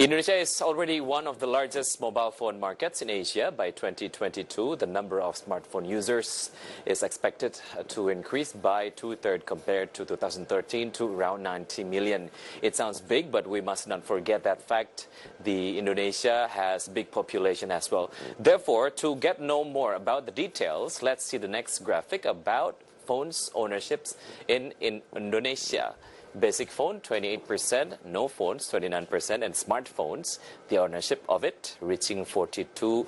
Indonesia is already one of the largest mobile phone markets in Asia. By 2022, the number of smartphone users is expected to increase by two-thirds compared to 2013 to around 90 million. It sounds big, but we must not forget that fact. Indonesia has big population as well. Therefore, to get know more about the details, let's see the next graphic about phones ownerships in Indonesia. Basic phone 28%, no phones 29%, and smartphones, the ownership of it reaching 42%.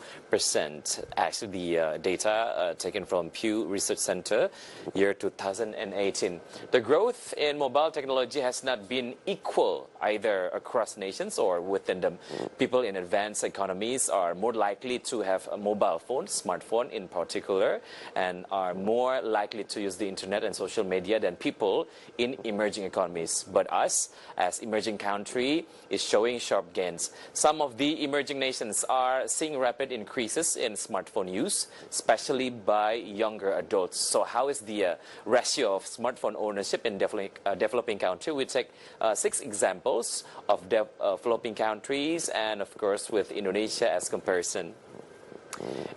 Actually, the data taken from Pew Research Center, year 2018. The growth in mobile technology has not been equal either across nations or within them. People in advanced economies are more likely to have a mobile phone, smartphone in particular, and are more likely to use the internet and social media than people in emerging economies. But us, as emerging country, is showing sharp gains. Some of the emerging nations are seeing rapid increases in smartphone use, especially by younger adults. So how is the ratio of smartphone ownership in developing country? We take 6 examples of developing countries, and of course with Indonesia as comparison.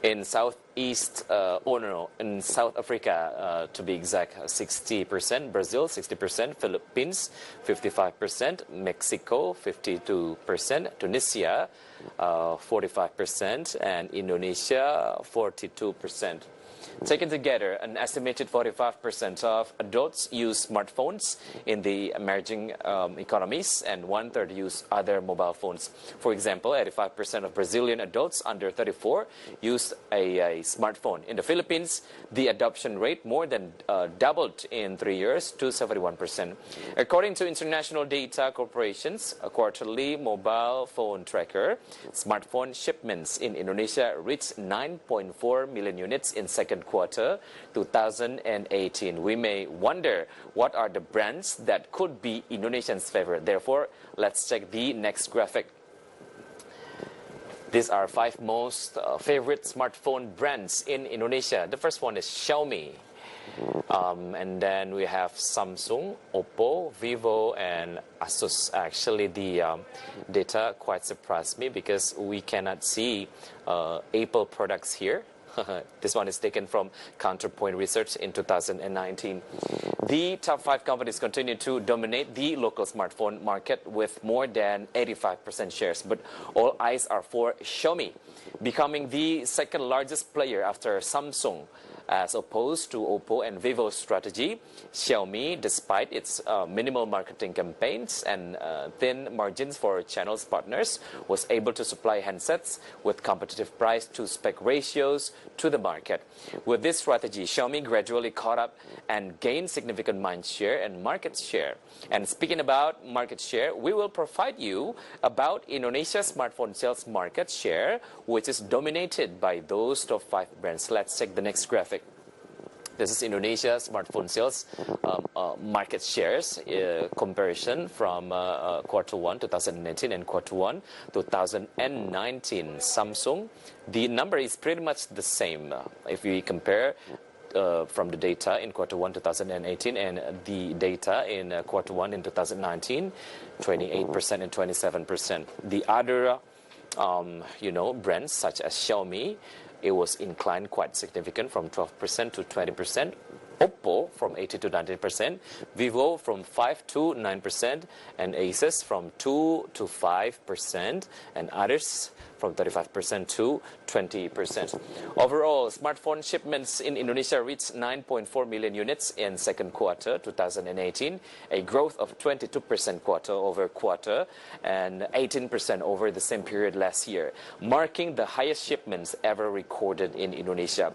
In in South Africa, to be exact, 60%, Brazil 60%, Philippines 55%, Mexico 52%, Tunisia 45%, and Indonesia 42%. Taken together, an estimated 45% of adults use smartphones in the emerging economies, and 1/3 use other mobile phones. For example, 85% of Brazilian adults under 34 use a smartphone. In the Philippines, the adoption rate more than doubled in 3 years to 71%. According to international data corporations, a quarterly mobile phone tracker, smartphone shipments in Indonesia reached 9.4 million units in second quarter 2018. We may wonder what are the brands that could be Indonesians' favorite. Therefore, let's check the next graphic. These are 5 most favorite smartphone brands in Indonesia. The first one is Xiaomi. And then we have Samsung, Oppo, Vivo, and Asus. Actually, the data quite surprised me because we cannot see Apple products here. This one is taken from Counterpoint Research in 2019. The top 5 companies continue to dominate the local smartphone market with more than 85% shares, but all eyes are for Xiaomi, becoming the second largest player after Samsung. As opposed to Oppo and Vivo's strategy, Xiaomi, despite its minimal marketing campaigns and thin margins for channels partners, was able to supply handsets with competitive price-to-spec ratios to the market. With this strategy, Xiaomi gradually caught up and gained significant mind share and market share. And speaking about market share, we will provide you about Indonesia's smartphone sales market share, which is dominated by those top 5 brands. Let's check the next graphic. This is Indonesia's smartphone sales market shares comparison from quarter 1 2018 and quarter 1 2019. Samsung, the number is pretty much the same if we compare from the data in quarter 1 2018 and the data in quarter 1 in 2019, 28% and 27%. The other brands such as Xiaomi, it was inclined quite significant from 12% to 20%. Oppo from 80 to 90%, Vivo from 5 to 9%, and Asus from 2 to 5%, and others from 35% to 20%. Overall, smartphone shipments in Indonesia reached 9.4 million units in second quarter 2018, a growth of 22% quarter over quarter and 18% over the same period last year, marking the highest shipments ever recorded in Indonesia.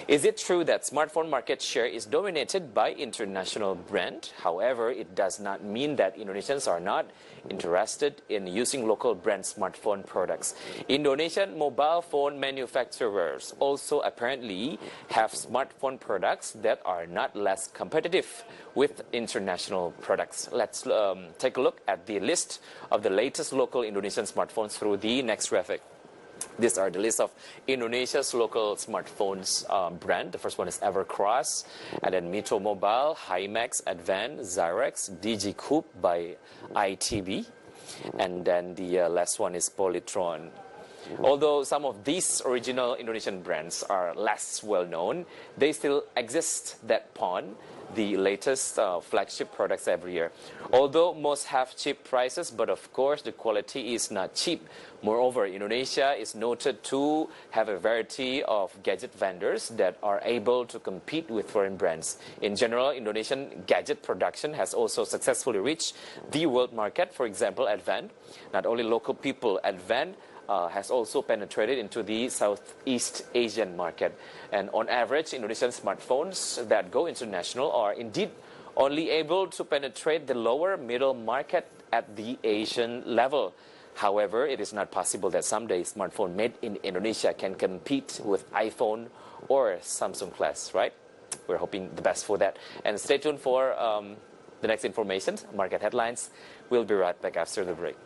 Is it true that smartphone market share is dominated by international brand? However, it does not mean that Indonesians are not interested in using local brand smartphone products. Indonesian mobile phone manufacturers also apparently have smartphone products that are not less competitive with international products. Let's take a look at the list of the latest local Indonesian smartphones through the next graphic. These are the list of Indonesia's local smartphones brand. The first one is Evercross, and then Mito Mobile, Himax, Advan, Zyrex, DigiCoup by ITB, And then the last one is Polytron. Although some of these original Indonesian brands are less well known, they still exist that pawn the latest flagship products every year. Although most have cheap prices, but of course the quality is not cheap. Moreover, Indonesia is noted to have a variety of gadget vendors that are able to compete with foreign brands. In general, Indonesian gadget production has also successfully reached the world market. For example, Advent, not only local people, Advent has also penetrated into the Southeast Asian market. And on average, Indonesian smartphones that go international are indeed only able to penetrate the lower middle market at the Asian level. However, it is not possible that someday smartphone made in Indonesia can compete with iPhone or Samsung Class, right? We're hoping the best for that. And stay tuned for the next information, market headlines. We'll be right back after the break.